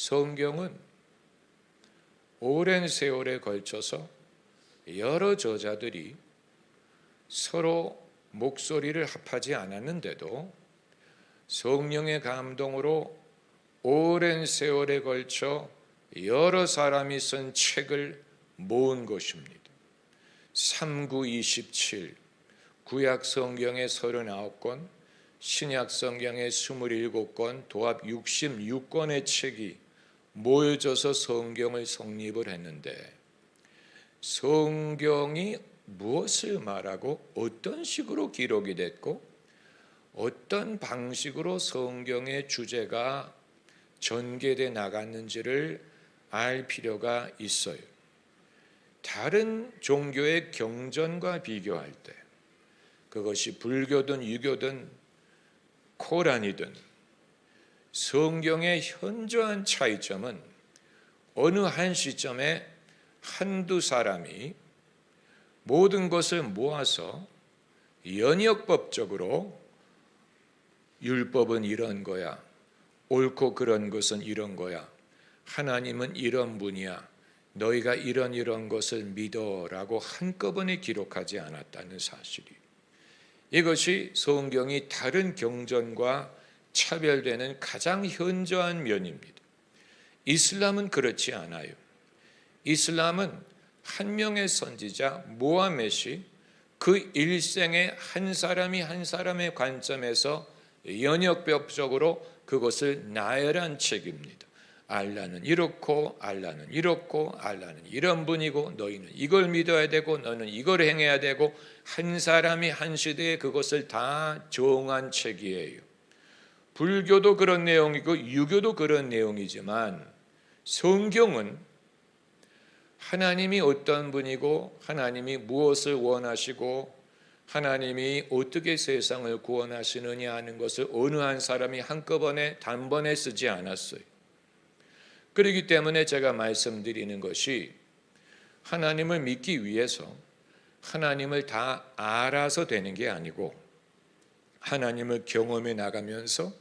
성경은 오랜 세월에 걸쳐서 여러 저자들이 서로 목소리를 합하지 않았는데도 성령의 감동으로 오랜 세월에 걸쳐 여러 사람이 쓴 책을 모은 것입니다. 3927, 구약 성경의 39권, 신약 성경의 27권, 도합 66권의 책이 모여져서 성경을 성립을 했는데, 성경이 무엇을 말하고 어떤 식으로 기록이 됐고 어떤 방식으로 성경의 주제가 전개돼 나갔는지를 알 필요가 있어요. 다른 종교의 경전과 비교할 때, 그것이 불교든 유교든 코란이든, 성경의 현저한 차이점은 어느 한 시점에 한두 사람이 모든 것을 모아서 연역법적으로 율법은 이런 거야, 옳고 그런 것은 이런 거야, 하나님은 이런 분이야, 너희가 이런 것을 믿어라고 한꺼번에 기록하지 않았다는 사실이, 이것이 성경이 다른 경전과 차별되는 가장 현저한 면입니다. 이슬람은 그렇지 않아요. 이슬람은 한 명의 선지자 모하멧이 그 일생에 한 사람이 한 사람의 관점에서 연역법적으로 그것을 나열한 책입니다. 알라는 이렇고 알라는 이렇고 알라는 이런 분이고 너희는 이걸 믿어야 되고 너는 이걸 행해야 되고, 한 사람이 한 시대에 그것을 다 정한 책이에요. 불교도 그런 내용이고 유교도 그런 내용이지만, 성경은 하나님이 어떤 분이고 하나님이 무엇을 원하시고 하나님이 어떻게 세상을 구원하시느냐 하는 것을 어느 한 사람이 한꺼번에 단번에 쓰지 않았어요. 그렇기 때문에 제가 말씀드리는 것이, 하나님을 믿기 위해서 하나님을 다 알아서 되는 게 아니고 하나님을 경험해 나가면서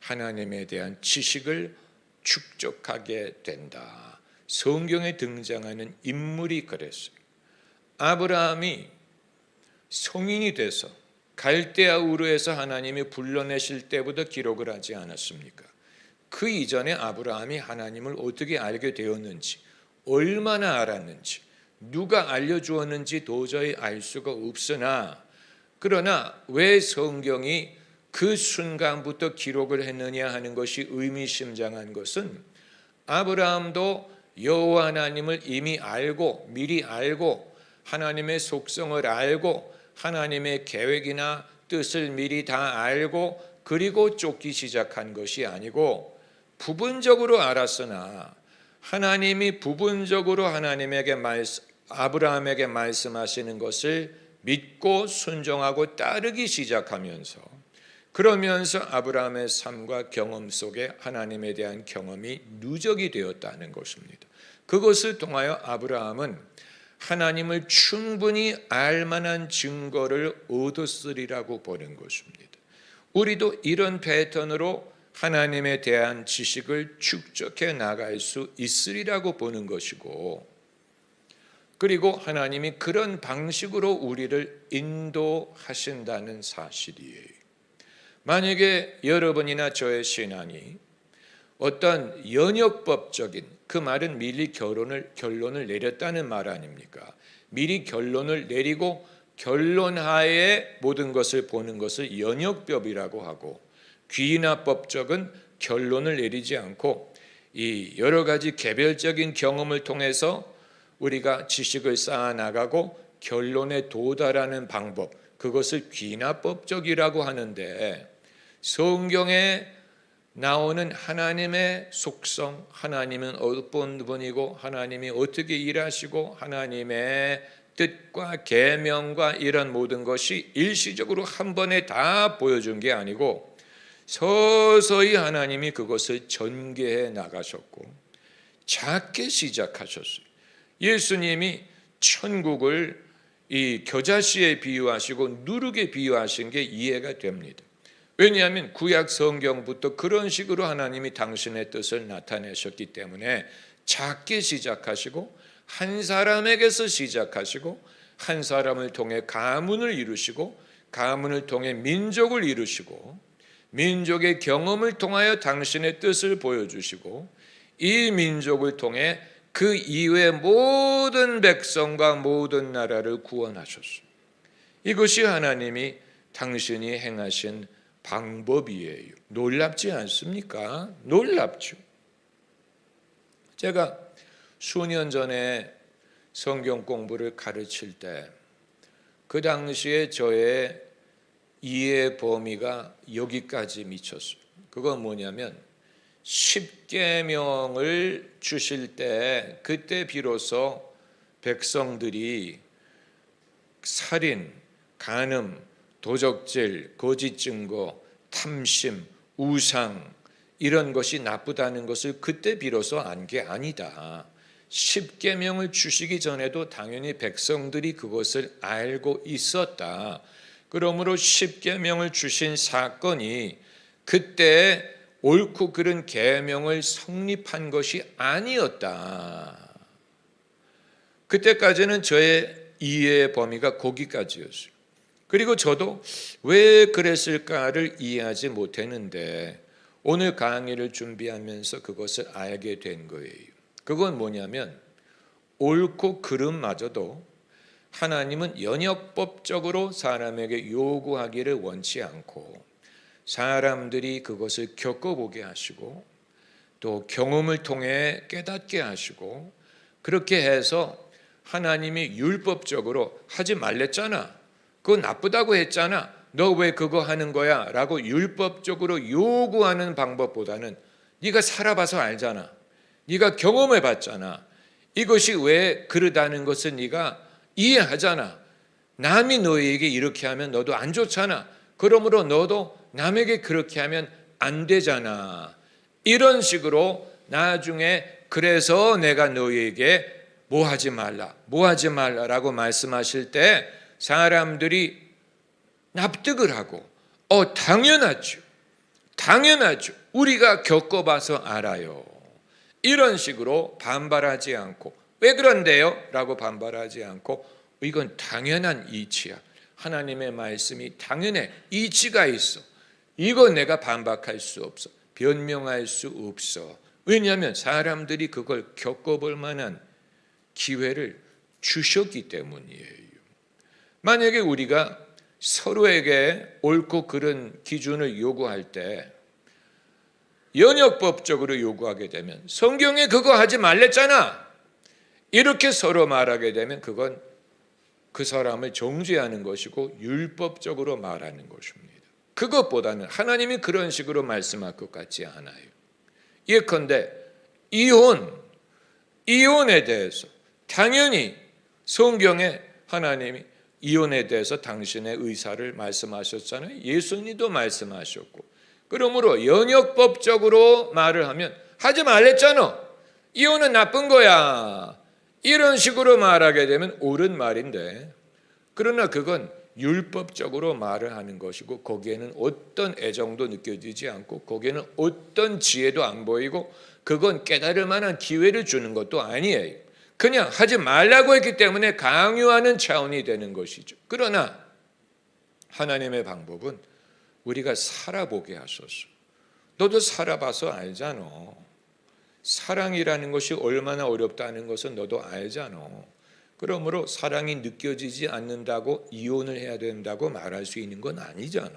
하나님에 대한 지식을 축적하게 된다. 성경에 등장하는 인물이 그랬어요. 아브라함이 성인이 돼서 갈대아 우르에서 하나님이 불러내실 때부터 기록을 하지 않았습니까? 그 이전에 아브라함이 하나님을 어떻게 알게 되었는지, 얼마나 알았는지, 누가 알려주었는지 도저히 알 수가 없으나, 그러나 왜 성경이 그 순간부터 기록을 했느냐 하는 것이 의미심장한 것은, 아브라함도 여호와 하나님을 이미 알고 미리 알고 하나님의 속성을 알고 하나님의 계획이나 뜻을 미리 다 알고 그리고 쫓기 시작한 것이 아니고, 부분적으로 알았으나 하나님이 부분적으로 아브라함에게 말씀하시는 것을 믿고 순종하고 따르기 시작하면서, 그러면서 아브라함의 삶과 경험 속에 하나님에 대한 경험이 누적이 되었다는 것입니다. 그것을 통하여 아브라함은 하나님을 충분히 알만한 증거를 얻었으리라고 보는 것입니다. 우리도 이런 패턴으로 하나님에 대한 지식을 축적해 나갈 수 있으리라고 보는 것이고, 그리고 하나님이 그런 방식으로 우리를 인도하신다는 사실이에요. 만약에 여러분이나 저의 신앙이 어떤 연역법적인, 그 말은 미리 결론을 내렸다는 말 아닙니까? 미리 결론을 내리고 결론하에 모든 것을 보는 것을 연역법이라고 하고, 귀납법적은 결론을 내리지 않고 이 여러 가지 개별적인 경험을 통해서 우리가 지식을 쌓아 나가고 결론에 도달하는 방법, 그것을 귀납법적이라고 하는데, 성경에 나오는 하나님의 속성, 하나님은 어떤 분이고 하나님이 어떻게 일하시고 하나님의 뜻과 계명과 이런 모든 것이 일시적으로 한 번에 다 보여준 게 아니고 서서히 하나님이 그것을 전개해 나가셨고 작게 시작하셨어요. 예수님이 천국을 이 겨자씨에 비유하시고 누룩에 비유하신 게 이해가 됩니다. 왜냐하면 구약 성경부터 그런 식으로 하나님이 당신의 뜻을 나타내셨기 때문에 작게 시작하시고 한 사람에게서 시작하시고 한 사람을 통해 가문을 이루시고 가문을 통해 민족을 이루시고 민족의 경험을 통하여 당신의 뜻을 보여주시고 이 민족을 통해 그 이외의 모든 백성과 모든 나라를 구원하셨습니다. 이것이 하나님이 당신이 행하신 방법이에요. 놀랍지 않습니까? 놀랍죠. 제가 수년 전에 성경 공부를 가르칠 때 그 당시에 저의 이해 범위가 여기까지 미쳤어요. 그건 뭐냐면 10계명을 주실 때 그때 비로소 백성들이 살인, 간음, 도적질, 거짓 증거, 탐심, 우상 이런 것이 나쁘다는 것을 그때 비로소 안 게 아니다. 10계명을 주시기 전에도 당연히 백성들이 그것을 알고 있었다. 그러므로 10계명을 주신 사건이 그때 옳고 그른 계명을 성립한 것이 아니었다. 그때까지는 저의 이해의 범위가 거기까지였어요. 그리고 저도 왜 그랬을까를 이해하지 못했는데 오늘 강의를 준비하면서 그것을 알게 된 거예요. 그건 뭐냐면 옳고 그름마저도 하나님은 연역법적으로 사람에게 요구하기를 원치 않고 사람들이 그것을 겪어보게 하시고 또 경험을 통해 깨닫게 하시고 그렇게 해서 하나님이 율법적으로 하지 말랬잖아. 그거 나쁘다고 했잖아. 너 왜 그거 하는 거야? 라고 율법적으로 요구하는 방법보다는 네가 살아봐서 알잖아. 네가 경험해 봤잖아. 이것이 왜 그러다는 것을 네가 이해하잖아. 남이 너에게 이렇게 하면 너도 안 좋잖아. 그러므로 너도 남에게 그렇게 하면 안 되잖아. 이런 식으로 나중에 그래서 내가 너에게 뭐 하지 말라라고 말씀하실 때 사람들이 납득을 하고 당연하죠. 우리가 겪어봐서 알아요. 이런 식으로 반발하지 않고 왜 그런데요? 라고 반발하지 않고 이건 당연한 이치야. 하나님의 말씀이 당연해. 이치가 있어. 이거 내가 반박할 수 없어. 변명할 수 없어. 왜냐하면 사람들이 그걸 겪어볼 만한 기회를 주셨기 때문이에요. 만약에 우리가 서로에게 옳고 그른 기준을 요구할 때 연역법적으로 요구하게 되면 성경에 그거 하지 말랬잖아. 이렇게 서로 말하게 되면 그건 그 사람을 정죄하는 것이고 율법적으로 말하는 것입니다. 그것보다는 하나님이 그런 식으로 말씀할 것 같지 않아요. 예컨대 이혼에 대해서 당연히 성경에 하나님이 이혼에 대해서 당신의 의사를 말씀하셨잖아요. 예수님도 말씀하셨고 그러므로 연역법적으로 말을 하면 하지 말랬잖아. 이혼은 나쁜 거야. 이런 식으로 말하게 되면 옳은 말인데 그러나 그건 율법적으로 말을 하는 것이고 거기에는 어떤 애정도 느껴지지 않고 거기에는 어떤 지혜도 안 보이고 그건 깨달을 만한 기회를 주는 것도 아니에요. 그냥 하지 말라고 했기 때문에 강요하는 차원이 되는 것이죠. 그러나 하나님의 방법은 우리가 살아보게 하소서. 너도 살아봐서 알잖아. 사랑이라는 것이 얼마나 어렵다는 것은 너도 알잖아. 그러므로 사랑이 느껴지지 않는다고 이혼을 해야 된다고 말할 수 있는 건 아니잖아.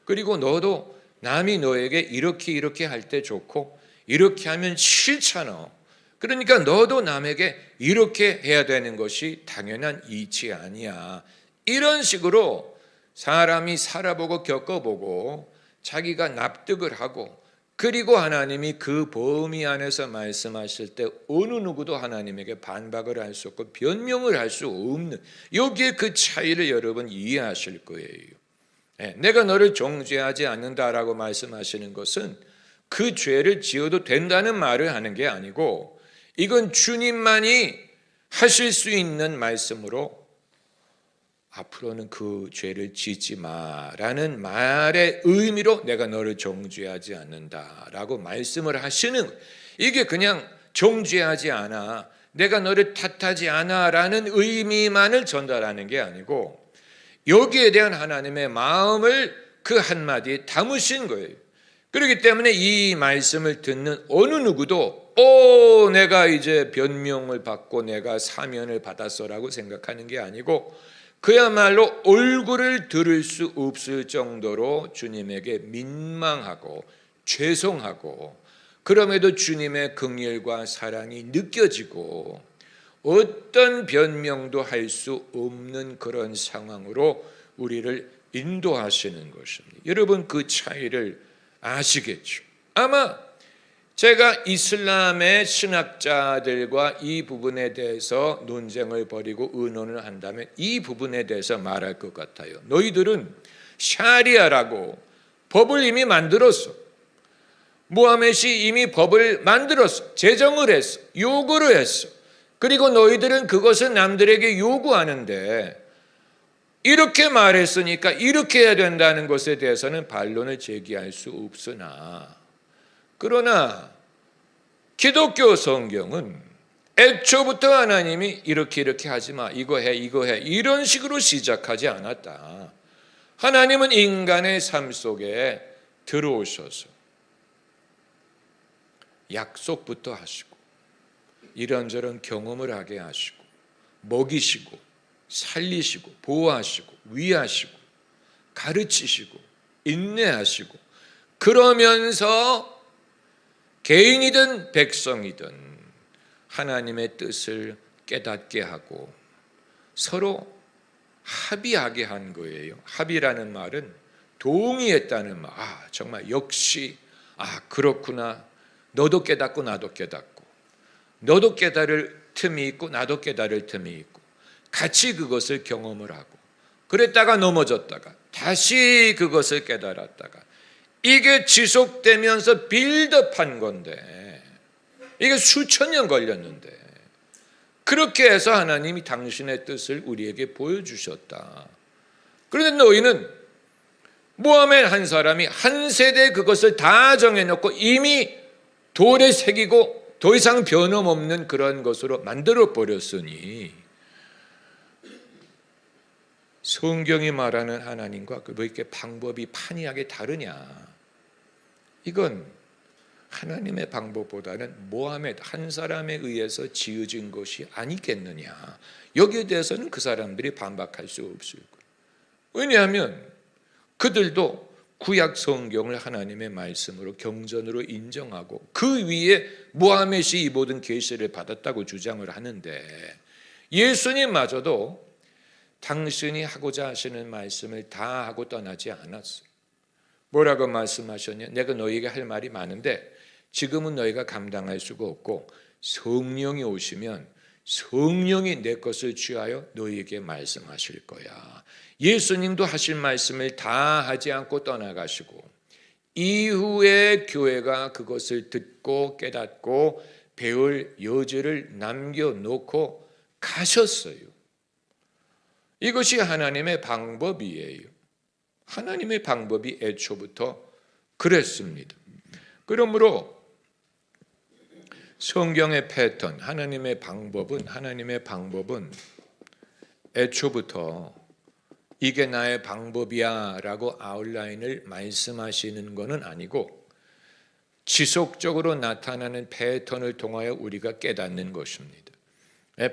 그리고 너도 남이 너에게 이렇게 할 때 좋고 이렇게 하면 싫잖아. 그러니까 너도 남에게 이렇게 해야 되는 것이 당연한 이치 아니야. 이런 식으로 사람이 살아보고 겪어보고 자기가 납득을 하고 그리고 하나님이 그 범위 안에서 말씀하실 때 어느 누구도 하나님에게 반박을 할 수 없고 변명을 할 수 없는 여기에 그 차이를 여러분 이해하실 거예요. 내가 너를 정죄하지 않는다라고 말씀하시는 것은 그 죄를 지어도 된다는 말을 하는 게 아니고 이건 주님만이 하실 수 있는 말씀으로 앞으로는 그 죄를 짓지 마라는 말의 의미로 내가 너를 정죄하지 않는다라고 말씀을 하시는, 이게 그냥 정죄하지 않아, 내가 너를 탓하지 않아라는 의미만을 전달하는 게 아니고 여기에 대한 하나님의 마음을 그 한마디에 담으신 거예요. 그렇기 때문에 이 말씀을 듣는 어느 누구도 내가 이제 변명을 받고 내가 사면을 받았어라고 생각하는 게 아니고 그야말로 얼굴을 들을 수 없을 정도로 주님에게 민망하고 죄송하고, 그럼에도 주님의 긍휼과 사랑이 느껴지고 어떤 변명도 할 수 없는 그런 상황으로 우리를 인도하시는 것입니다. 여러분, 그 차이를 아시겠죠? 아마 제가 이슬람의 신학자들과 이 부분에 대해서 논쟁을 벌이고 의논을 한다면 이 부분에 대해서 말할 것 같아요. 너희들은 샤리아라고 법을 이미 만들었어. 무하멧이 이미 법을 만들었어. 제정을 했어. 요구를 했어. 그리고 너희들은 그것을 남들에게 요구하는데 이렇게 말했으니까 이렇게 해야 된다는 것에 대해서는 반론을 제기할 수 없으나, 그러나 기독교 성경은 애초부터 하나님이 이렇게 하지 마, 이거 해 이런 식으로 시작하지 않았다. 하나님은 인간의 삶 속에 들어오셔서 약속부터 하시고 이런저런 경험을 하게 하시고 먹이시고 살리시고 보호하시고 위하시고 가르치시고 인내하시고, 그러면서 개인이든 백성이든 하나님의 뜻을 깨닫게 하고 서로 합의하게 한 거예요. 합의라는 말은 동의했다는 말. 정말 역시 그렇구나. 너도 깨닫고 나도 깨닫고, 너도 깨달을 틈이 있고 나도 깨달을 틈이 있고, 같이 그것을 경험을 하고, 그랬다가 넘어졌다가 다시 그것을 깨달았다가, 이게 지속되면서 빌드업한 건데 이게 수천 년 걸렸는데, 그렇게 해서 하나님이 당신의 뜻을 우리에게 보여주셨다. 그런데 너희는 무하멧 한 사람이 한 세대에 그것을 다 정해놓고 이미 돌에 새기고 더 이상 변함없는 그런 것으로 만들어 버렸으니, 성경이 말하는 하나님과 왜 이렇게 방법이 판이하게 다르냐? 이건 하나님의 방법보다는 무하멧 한 사람에 의해서 지어진 것이 아니겠느냐. 여기에 대해서는 그 사람들이 반박할 수 없을 거예요. 왜냐하면 그들도 구약 성경을 하나님의 말씀으로 경전으로 인정하고 그 위에 무하멧이 이 모든 계시를 받았다고 주장을 하는데, 예수님마저도 당신이 하고자 하시는 말씀을 다 하고 떠나지 않았어요. 뭐라고 말씀하셨냐? 내가 너희에게 할 말이 많은데 지금은 너희가 감당할 수가 없고 성령이 오시면 성령이 내 것을 취하여 너희에게 말씀하실 거야. 예수님도 하실 말씀을 다 하지 않고 떠나가시고 이후에 교회가 그것을 듣고 깨닫고 배울 여지를 남겨놓고 가셨어요. 이것이 하나님의 방법이에요. 하나님의 방법이 애초부터 그랬습니다. 그러므로 성경의 패턴, 하나님의 방법은 애초부터 이게 나의 방법이야 라고 아웃라인을 말씀하시는 것은 아니고 지속적으로 나타나는 패턴을 통하여 우리가 깨닫는 것입니다.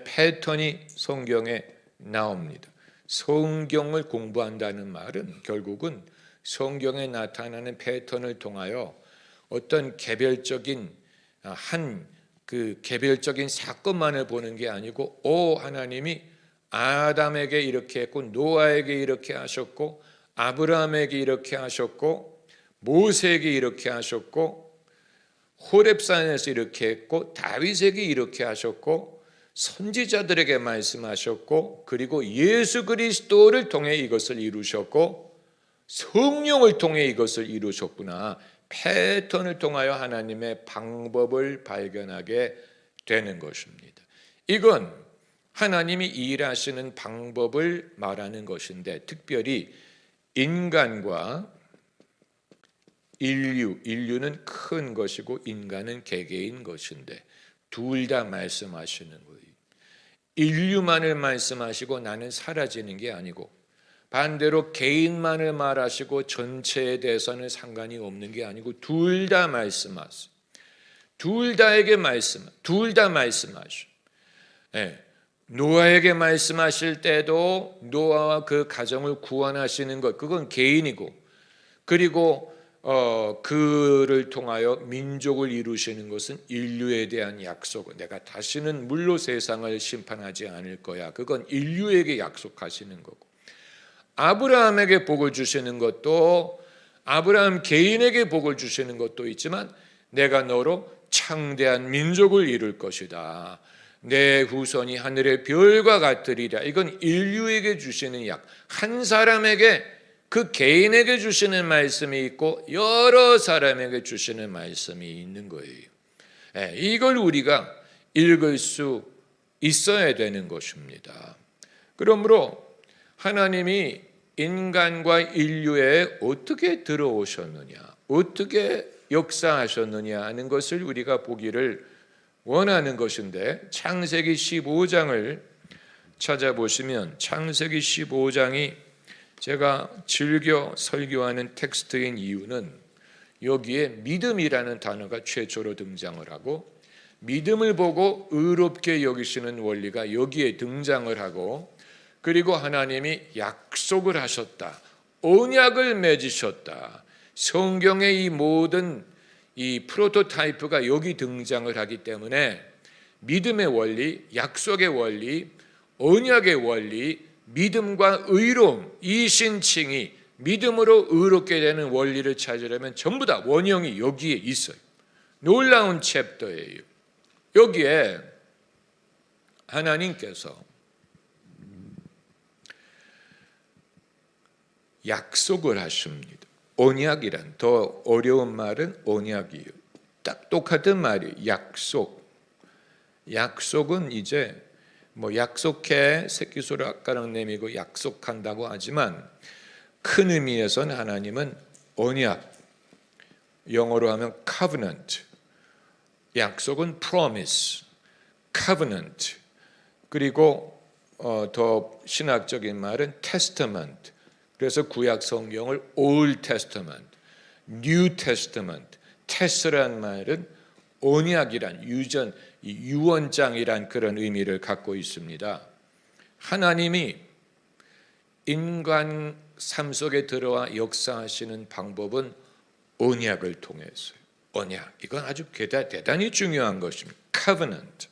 패턴이 성경에 나옵니다. 성경을 공부한다는 말은 결국은 성경에 나타나는 패턴을 통하여 어떤 개별적인 개별적인 사건만을 보는 게 아니고, 하나님이 아담에게 이렇게 했고 노아에게 이렇게 하셨고 아브라함에게 이렇게 하셨고 모세에게 이렇게 하셨고 호렙산에서 이렇게 했고 다윗에게 이렇게 하셨고 선지자들에게 말씀하셨고, 그리고 예수 그리스도를 통해 이것을 이루셨고 성령을 통해 이것을 이루셨구나. 패턴을 통하여 하나님의 방법을 발견하게 되는 것입니다. 이건 하나님이 일하시는 방법을 말하는 것인데, 특별히 인간과 인류는 큰 것이고 인간은 개개인 것인데 둘 다 말씀하시는 거예요. 인류만을 말씀하시고 나는 사라지는 게 아니고, 반대로 개인만을 말하시고 전체에 대해서는 상관이 없는 게 아니고 둘 다 말씀하세요. 둘 다 말씀하셔. 예. 노아에게 말씀하실 때도 노아와 그 가정을 구원하시는 것, 그건 개인이고, 그리고 그를 통하여 민족을 이루시는 것은 인류에 대한 약속. 내가 다시는 물로 세상을 심판하지 않을 거야. 그건 인류에게 약속하시는 거고, 아브라함에게 복을 주시는 것도, 아브라함 개인에게 복을 주시는 것도 있지만 내가 너로 창대한 민족을 이룰 것이다. 내 후손이 하늘의 별과 같으리라. 이건 인류에게 주시는 약, 한 사람에게, 그 개인에게 주시는 말씀이 있고 여러 사람에게 주시는 말씀이 있는 거예요. 이걸 우리가 읽을 수 있어야 되는 것입니다. 그러므로 하나님이 인간과 인류에 어떻게 들어오셨느냐, 어떻게 역사하셨느냐 하는 것을 우리가 보기를 원하는 것인데, 창세기 15장을 찾아보시면, 창세기 15장이 제가 즐겨 설교하는 텍스트인 이유는 여기에 믿음이라는 단어가 최초로 등장을 하고, 믿음을 보고 의롭게 여기시는 원리가 여기에 등장을 하고, 그리고 하나님이 약속을 하셨다, 언약을 맺으셨다. 성경의 이 모든 이 프로토타이프가 여기 등장을 하기 때문에 믿음의 원리, 약속의 원리, 언약의 원리, 믿음과 의로움, 이 신칭이 믿음으로 의롭게 되는 원리를 찾으려면 전부 다 원형이 여기에 있어요. 놀라운 챕터예요. 여기에 하나님께서 약속을 하십니다. 언약이란, 더 어려운 말은 언약이에요. 딱 똑같은 말이에요. 약속. 약속은 이제 뭐 약속해, 새끼손가락 내밀고 약속한다고 하지만 큰 의미에서는 하나님은 언약, 영어로 하면 covenant, 약속은 promise, covenant, 그리고 더 신학적인 말은 testament. 그래서 구약 성경을 Old Testament, New Testament, 테스라는 말은 언약이란, 유전, 유언장이란 그런 의미를 갖고 있습니다. 하나님이 인간 삶 속에 들어와 역사하시는 방법은 언약을 통해서요. 언약, 이건 아주 대단히 중요한 것입니다. Covenant.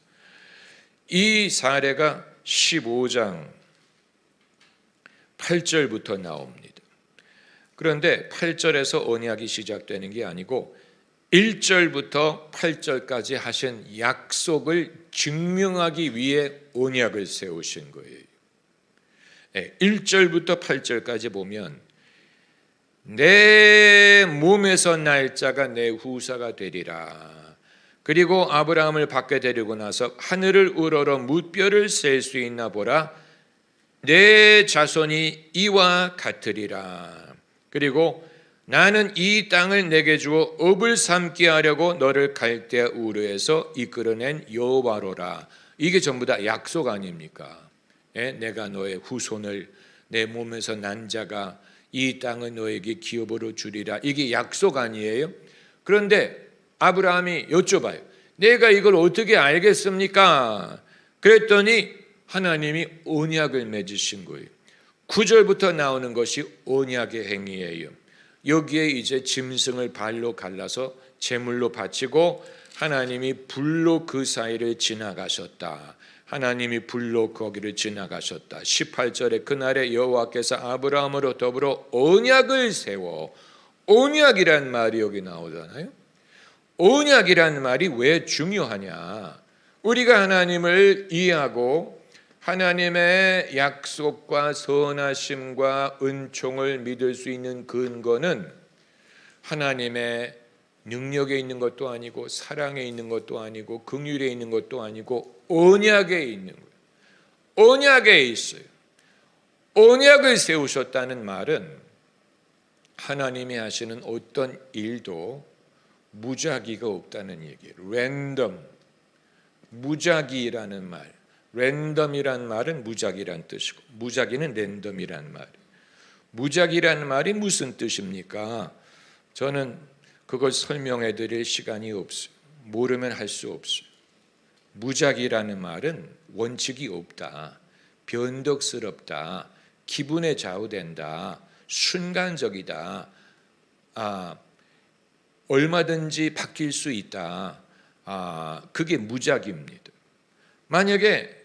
이 사례가 15장 8절부터 나옵니다. 그런데 8절에서 언약이 시작되는 게 아니고 1절부터 8절까지 하신 약속을 증명하기 위해 언약을 세우신 거예요. 1절부터 8절까지 보면, 내 몸에서 날 자가 내 후사가 되리라. 그리고 아브라함을 밖에 데리고 나서 하늘을 우러러 무뼈를 셀 수 있나 보라. 내 자손이 이와 같으리라. 그리고 나는 이 땅을 내게 주어 업을 삼게 하려고 너를 갈대아 우르에서 이끌어낸 여호와로라. 이게 전부 다 약속 아닙니까? 내가 너의 후손을, 내 몸에서 난 자가 이 땅을 너에게 기업으로 주리라. 이게 약속 아니에요? 그런데 아브라함이 여쭤봐요. 내가 이걸 어떻게 알겠습니까? 그랬더니 하나님이 언약을 맺으신 거예요. 9절부터 나오는 것이 언약의 행위예요. 여기에 이제 짐승을 발로 갈라서 제물로 바치고 하나님이 불로 그 사이를 지나가셨다. 하나님이 불로 거기를 지나가셨다. 18절에 그날에 여호와께서 아브라함으로 더불어 언약을 세워, 언약이란 말이 여기 나오잖아요. 언약이란 말이 왜 중요하냐? 우리가 하나님을 이해하고 하나님의 약속과 선하심과 은총을 믿을 수 있는 근거는 하나님의 능력에 있는 것도 아니고 사랑에 있는 것도 아니고 긍휼에 있는 것도 아니고 언약에 있는 거예요. 언약에 있어요. 언약을 세우셨다는 말은 하나님이 하시는 어떤 일도 무작위가 없다는 얘기예요. 랜덤, 무작위라는 말. 랜덤이란 말은 무작위란 뜻이고 무작위는 랜덤이란 말. 무작위라는 말이 무슨 뜻입니까? 저는 그걸 설명해 드릴 시간이 없어요. 모르면 할 수 없어요. 무작위라는 말은 원칙이 없다, 변덕스럽다, 기분에 좌우된다, 순간적이다, 얼마든지 바뀔 수 있다. 그게 무작위입니다. 만약에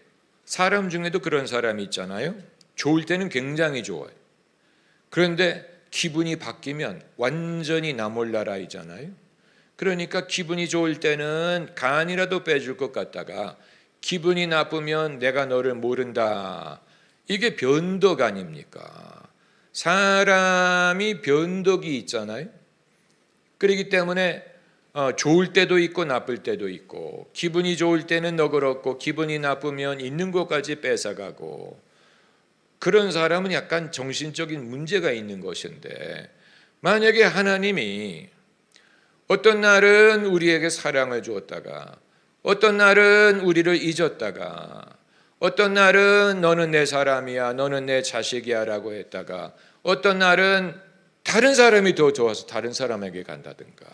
사람 중에도 그런 사람이 있잖아요. 좋을 때는 굉장히 좋아요. 그런데 기분이 바뀌면 완전히 나 몰라라이잖아요. 그러니까 기분이 좋을 때는 간이라도 빼줄 것 같다가 기분이 나쁘면 내가 너를 모른다. 이게 변덕 아닙니까? 사람이 변덕이 있잖아요. 그렇기 때문에 좋을 때도 있고 나쁠 때도 있고, 기분이 좋을 때는 너그럽고 기분이 나쁘면 있는 것까지 뺏어가고, 그런 사람은 약간 정신적인 문제가 있는 것인데, 만약에 하나님이 어떤 날은 우리에게 사랑을 주었다가, 어떤 날은 우리를 잊었다가, 어떤 날은 너는 내 사람이야, 너는 내 자식이야 라고 했다가, 어떤 날은 다른 사람이 더 좋아서 다른 사람에게 간다든가,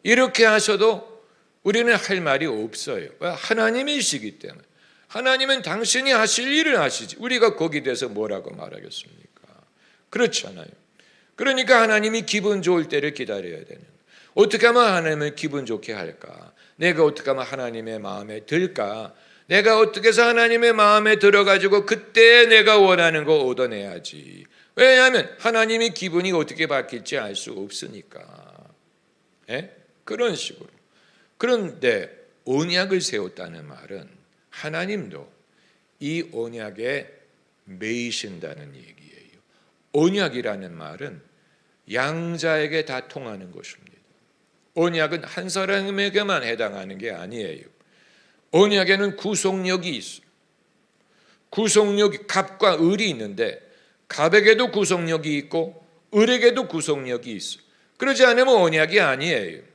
이렇게 하셔도 우리는 할 말이 없어요. 하나님이시기 때문에. 하나님은 당신이 하실 일을 하시지, 우리가 거기에 대해서 뭐라고 말하겠습니까? 그렇잖아요. 그러니까 하나님이 기분 좋을 때를 기다려야 되는, 어떻게 하면 하나님을 기분 좋게 할까? 내가 어떻게 하면 하나님의 마음에 들까? 내가 어떻게 해서 하나님의 마음에 들어가지고 그때 내가 원하는 거 얻어내야지. 왜냐하면 하나님이 기분이 어떻게 바뀔지 알 수 없으니까. 그런 식으로. 그런데 언약을 세웠다는 말은 하나님도 이 언약에 매이신다는 얘기예요. 언약이라는 말은 양자에게 다 통하는 것입니다. 언약은 한 사람에게만 해당하는 게 아니에요. 언약에는 구속력이 있어요. 구속력이, 갑과 을이 있는데 갑에게도 구속력이 있고 을에게도 구속력이 있어요. 그러지 않으면 언약이 아니에요.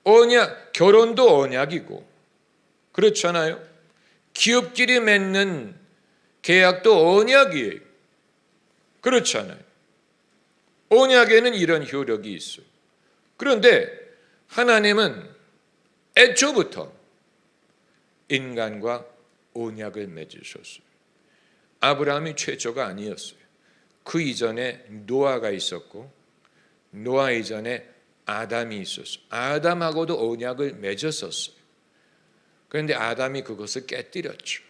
언약, 결혼도 언약이고, 그렇잖아요. 기업끼리 맺는 계약도 언약이에요. 그렇잖아요. 언약에는 이런 효력이 있어요. 그런데 하나님은 애초부터 인간과 언약을 맺으셨어요. 아브라함이 최초가 아니었어요. 그 이전에 노아가 있었고, 노아 이전에 아담이 있었어요. 아담하고도 언약을 맺었었어요. 그런데 아담이 그것을 깨뜨렸죠.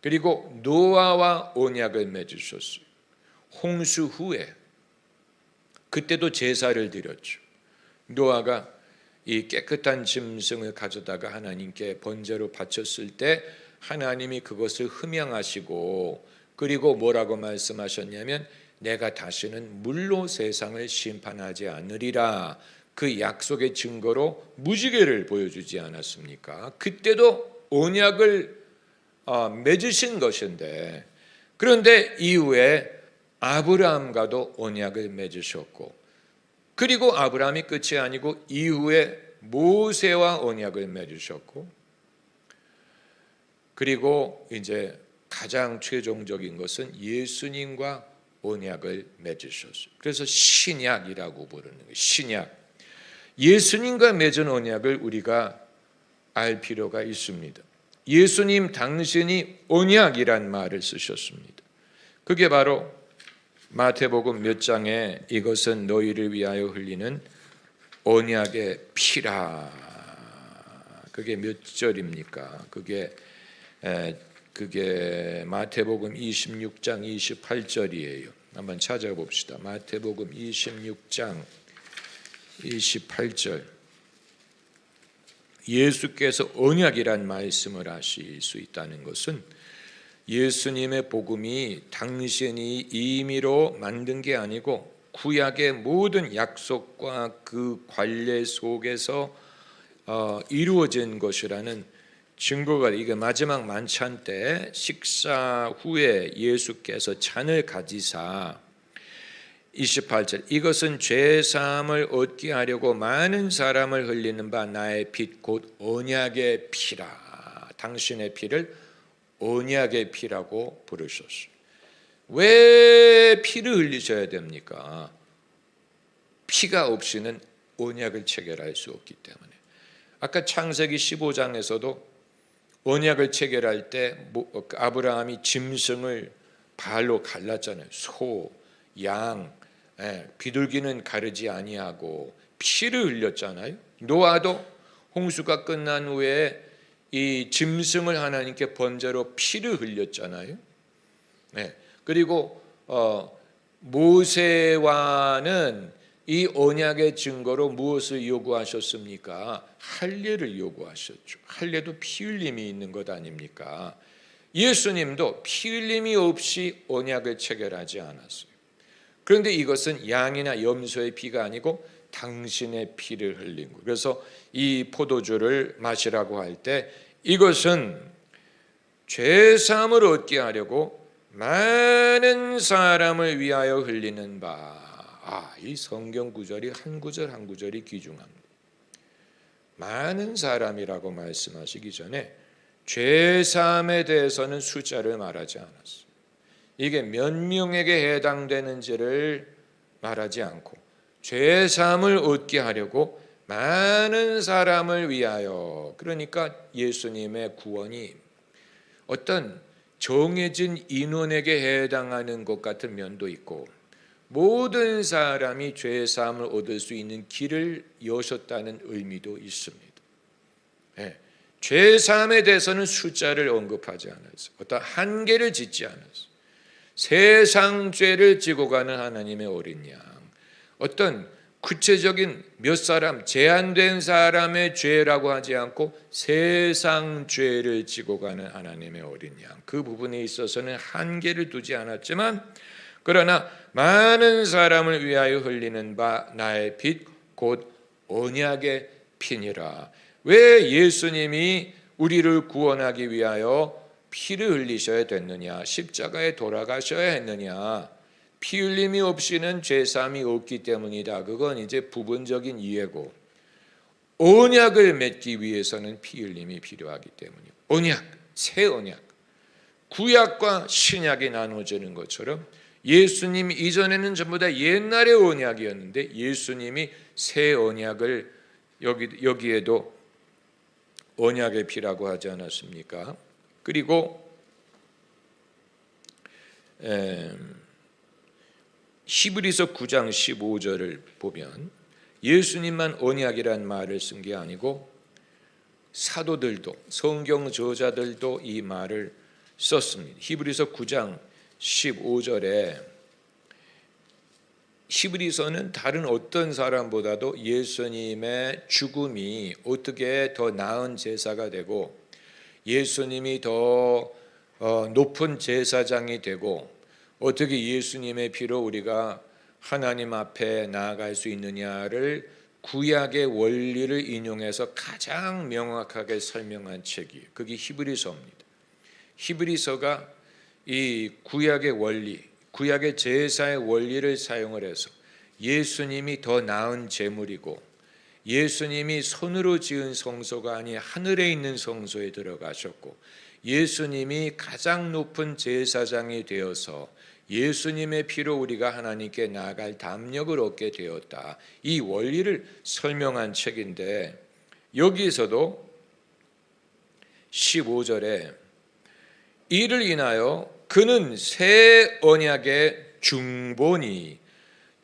그리고 노아와 언약을 맺으셨어요. 홍수 후에. 그때도 제사를 드렸죠. 노아가 이 깨끗한 짐승을 가져다가 하나님께 번제로 바쳤을 때 하나님이 그것을 흠양하시고, 그리고 뭐라고 말씀하셨냐면 내가 다시는 물로 세상을 심판하지 않으리라. 그 약속의 증거로 무지개를 보여주지 않았습니까? 그때도 언약을 맺으신 것인데, 그런데 이후에 아브라함과도 언약을 맺으셨고, 그리고 아브라함이 끝이 아니고 이후에 모세와 언약을 맺으셨고, 그리고 이제 가장 최종적인 것은 예수님과 언약을 맺으셨어요. 그래서 신약이라고 부르는 거예요. 신약. 예수님과 맺은 언약을 우리가 알 필요가 있습니다. 예수님 당신이 언약이란 말을 쓰셨습니다. 그게 바로 마태복음 몇 장에 이것은 너희를 위하여 흘리는 언약의 피라. 그게 몇 절입니까? 그게 마태복음 26장 28절이에요. 한번 찾아봅시다. 마태복음 26장 28절. 예수께서 언약이란 말씀을 하실 수 있다는 것은 예수님의 복음이 당신이 임의로 만든 게 아니고 구약의 모든 약속과 그 관례 속에서 이루어진 것이라는 증거가 이게 마지막 만찬 때 식사 후에 예수께서 잔을 가지사 28절 이것은 죄 사함을 얻게 하려고 많은 사람을 흘리는 바 나의 피 곧 언약의 피라. 당신의 피를 언약의 피라고 부르셨어요. 왜 피를 흘리셔야 됩니까? 피가 없이는 언약을 체결할 수 없기 때문에. 아까 창세기 15장에서도 언약을 체결할 때 아브라함이 짐승을 발로 갈랐잖아요. 소, 양, 비둘기는 가르지 아니하고 피를 흘렸잖아요. 노아도 홍수가 끝난 후에 이 짐승을 하나님께 번제로 피를 흘렸잖아요. 그리고 모세와는 이 언약의 증거로 무엇을 요구하셨습니까? 할례를 요구하셨죠. 할례도 피 흘림이 있는 것 아닙니까? 예수님도 피 흘림이 없이 언약을 체결하지 않았어요. 그런데 이것은 양이나 염소의 피가 아니고 당신의 피를 흘린 거예요. 그래서 이 포도주를 마시라고 할 때 이것은 죄 사함을 얻게 하려고 많은 사람을 위하여 흘리는 바. 이 성경 구절이 한 구절 한 구절이 귀중합니다. 많은 사람이라고 말씀하시기 전에 죄 사함에 대해서는 숫자를 말하지 않았어요. 이게 몇 명에게 해당되는지를 말하지 않고 죄 사함을 얻게 하려고 많은 사람을 위하여. 그러니까 예수님의 구원이 어떤 정해진 인원에게 해당하는 것 같은 면도 있고 모든 사람이 죄 사함을 얻을 수 있는 길을 여셨다는 의미도 있습니다. 죄 사함에 대해서는 숫자를 언급하지 않았어요. 어떤 한계를 짓지 않았어요. 세상 죄를 지고 가는 하나님의 어린 양, 어떤 구체적인 몇 사람, 제한된 사람의 죄라고 하지 않고 세상 죄를 지고 가는 하나님의 어린 양, 그 부분에 있어서는 한계를 두지 않았지만 그러나 많은 사람을 위하여 흘리는 바 나의 빛 곧 언약의 피니라. 왜 예수님이 우리를 구원하기 위하여 피를 흘리셔야 됐느냐, 십자가에 돌아가셔야 했느냐? 피 흘림이 없이는 죄사함이 없기 때문이다. 그건 이제 부분적인 이해고, 언약을 맺기 위해서는 피 흘림이 필요하기 때문이고, 언약, 새 언약, 구약과 신약이 나눠지는 것처럼 예수님 이전에는 전부 다 옛날의 언약이었는데 예수님이 새 언약을 여기에도 언약의 피라고 하지 않았습니까? 그리고 히브리서 9장 15절을 보면 예수님만 언약이란 말을 쓴 게 아니고 사도들도 성경 저자들도 이 말을 썼습니다. 히브리서 9장 15절에 히브리서는 다른 어떤 사람보다도 예수님의 죽음이 어떻게 더 나은 제사가 되고 예수님이 더 높은 제사장이 되고 어떻게 예수님의 피로 우리가 하나님 앞에 나아갈 수 있느냐를 구약의 원리를 인용해서 가장 명확하게 설명한 책이에요. 그게 히브리서입니다. 히브리서가 이 구약의 원리, 구약의 제사의 원리를 사용을 해서 예수님이 더 나은 제물이고 예수님이 손으로 지은 성소가 아닌 하늘에 있는 성소에 들어가셨고 예수님이 가장 높은 제사장이 되어서 예수님의 피로 우리가 하나님께 나아갈 담력을 얻게 되었다. 이 원리를 설명한 책인데 여기에서도 15절에 이를 인하여 그는 새 언약의 중본이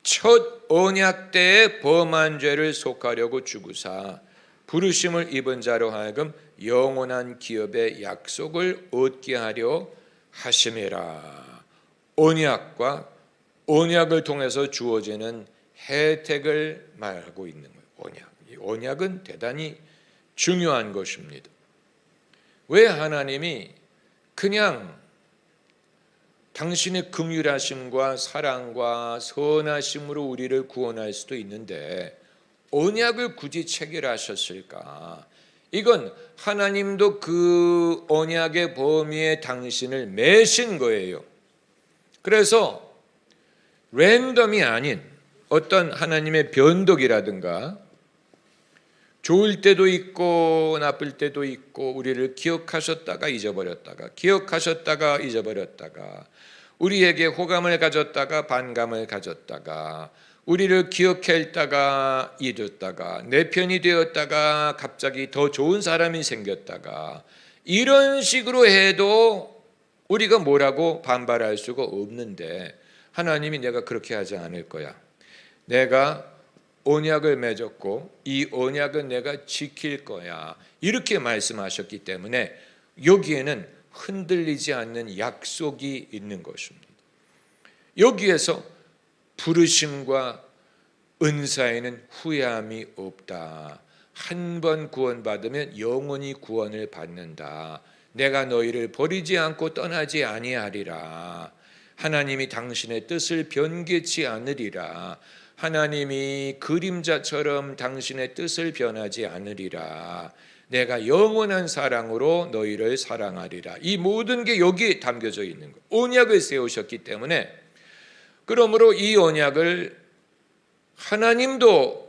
첫 언약 때의 범한 죄를 속하려고 죽으사 부르심을 입은 자로 하여금 영원한 기업의 약속을 얻게 하려 하심이라. 언약과 언약을 통해서 주어지는 혜택을 말하고 있는 거예요. 언약. 이 언약은 대단히 중요한 것입니다. 왜 하나님이 그냥 당신의 긍휼하심과 사랑과 선하심으로 우리를 구원할 수도 있는데 언약을 굳이 체결하셨을까? 이건 하나님도 그 언약의 범위에 당신을 매신 거예요. 그래서 랜덤이 아닌 어떤 하나님의 변덕이라든가 좋을 때도 있고 나쁠 때도 있고 우리를 기억하셨다가 잊어버렸다가 기억하셨다가 잊어버렸다가 우리에게 호감을 가졌다가 반감을 가졌다가 우리를 기억했다가 잊었다가 내 편이 되었다가 갑자기 더 좋은 사람이 생겼다가 이런 식으로 해도 우리가 뭐라고 반발할 수가 없는데 하나님이 내가 그렇게 하지 않을 거야. 내가 언약을 맺었고 이 언약은 내가 지킬 거야. 이렇게 말씀하셨기 때문에 여기에는 흔들리지 않는 약속이 있는 것입니다. 여기에서 부르심과 은사에는 후회함이 없다. 한 번 구원받으면 영원히 구원을 받는다. 내가 너희를 버리지 않고 떠나지 아니하리라. 하나님이 당신의 뜻을 변개치 않으리라. 하나님이 그림자처럼 당신의 뜻을 변하지 않으리라. 내가 영원한 사랑으로 너희를 사랑하리라. 이 모든 게 여기에 담겨져 있는 거예요. 언약을 세우셨기 때문에 그러므로 이 언약을 하나님도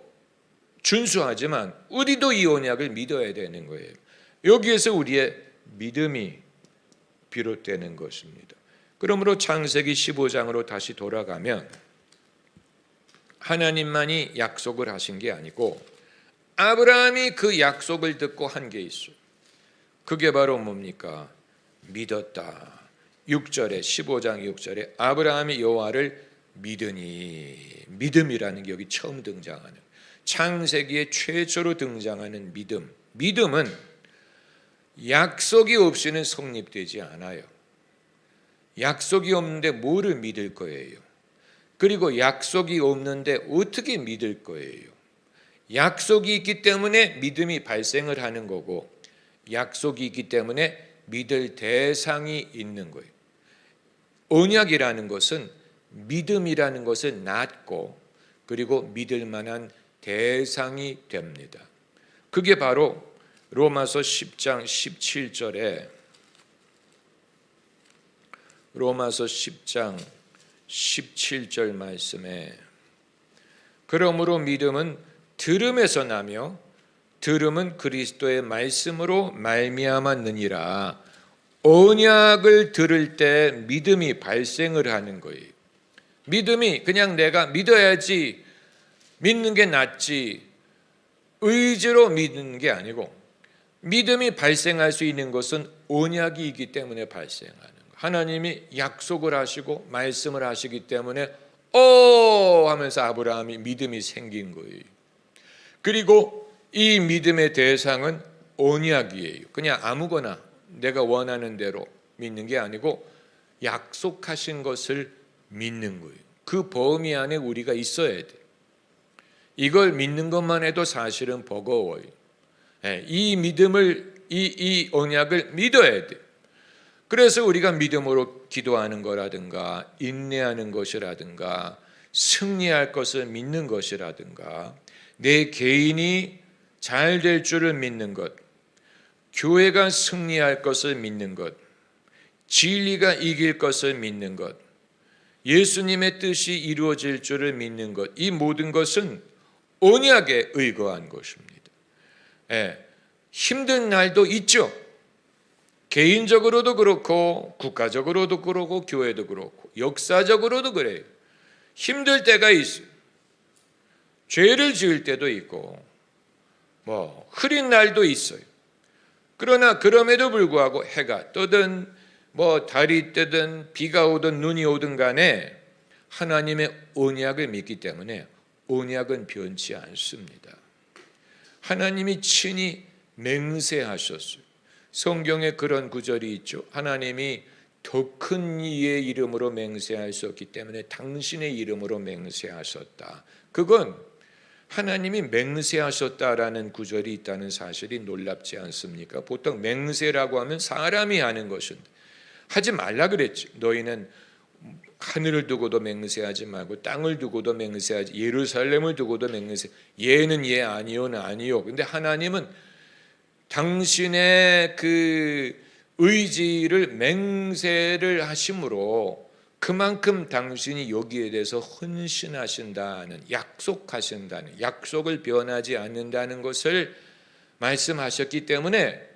준수하지만 우리도 이 언약을 믿어야 되는 거예요. 여기에서 우리의 믿음이 비롯되는 것입니다. 그러므로 창세기 15장으로 다시 돌아가면 하나님만이 약속을 하신 게 아니고 아브라함이 그 약속을 듣고 한 게 있어요. 그게 바로 뭡니까? 믿었다. 6절에 15장 6절에 아브라함이 여호와를 믿으니, 믿음이라는 게 여기 처음 등장하는, 창세기에 최초로 등장하는 믿음. 믿음은 약속이 없이는 성립되지 않아요. 약속이 없는데 뭐를 믿을 거예요? 그리고 약속이 없는데 어떻게 믿을 거예요? 약속이 있기 때문에 믿음이 발생을 하는 거고 약속이 있기 때문에 믿을 대상이 있는 거예요. 언약이라는 것은 믿음이라는 것을 낳고 그리고 믿을 만한 대상이 됩니다. 그게 바로 로마서 10장 17절에 로마서 10장 17절 말씀에 그러므로 믿음은 들음에서 나며 들음은 그리스도의 말씀으로 말미암았느니라. 언약을 들을 때 믿음이 발생을 하는 거예요. 믿음이 그냥 내가 믿어야지 믿는 게 낫지 의지로 믿는 게 아니고 믿음이 발생할 수 있는 것은 언약이 있기 때문에 발생하는 거예요. 하나님이 약속을 하시고 말씀을 하시기 때문에 하면서 아브라함이 믿음이 생긴 거예요. 그리고 이 믿음의 대상은 언약이에요. 그냥 아무거나 내가 원하는 대로 믿는 게 아니고 약속하신 것을 믿는 거예요. 그 범위 안에 우리가 있어야 돼. 이걸 믿는 것만 해도 사실은 버거워요. 이 믿음을 이 언약을 믿어야 돼. 그래서 우리가 믿음으로 기도하는 거라든가 인내하는 것이라든가 승리할 것을 믿는 것이라든가 내 개인이 잘 될 줄을 믿는 것, 교회가 승리할 것을 믿는 것, 진리가 이길 것을 믿는 것, 예수님의 뜻이 이루어질 줄을 믿는 것, 이 모든 것은 언약에 의거한 것입니다. 힘든 날도 있죠. 개인적으로도 그렇고 국가적으로도 그렇고 교회도 그렇고 역사적으로도 그래요. 힘들 때가 있어요. 죄를 지을 때도 있고 흐린 날도 있어요. 그러나 그럼에도 불구하고 해가 뜨든 달이 뜨든 비가 오든 눈이 오든 간에 하나님의 언약을 믿기 때문에 언약은 변치 않습니다. 하나님이 친히 맹세하셨어요. 성경에 그런 구절이 있죠. 하나님이 더 큰 이의 이름으로 맹세하셨기 때문에 당신의 이름으로 맹세하셨다. 그건 하나님이 맹세하셨다라는 구절이 있다는 사실이 놀랍지 않습니까? 보통 맹세라고 하면 사람이 하는 것인데 하지 말라 그랬지. 너희는 하늘을 두고도 맹세하지 말고 땅을 두고도 맹세하지, 예루살렘을 두고도 맹세. 예는 예, 아니요는 아니요. 근데 하나님은 당신의 그 의지를 맹세를 하심으로 그만큼 당신이 여기에 대해서 헌신하신다는, 약속하신다는, 약속을 변하지 않는다는 것을 말씀하셨기 때문에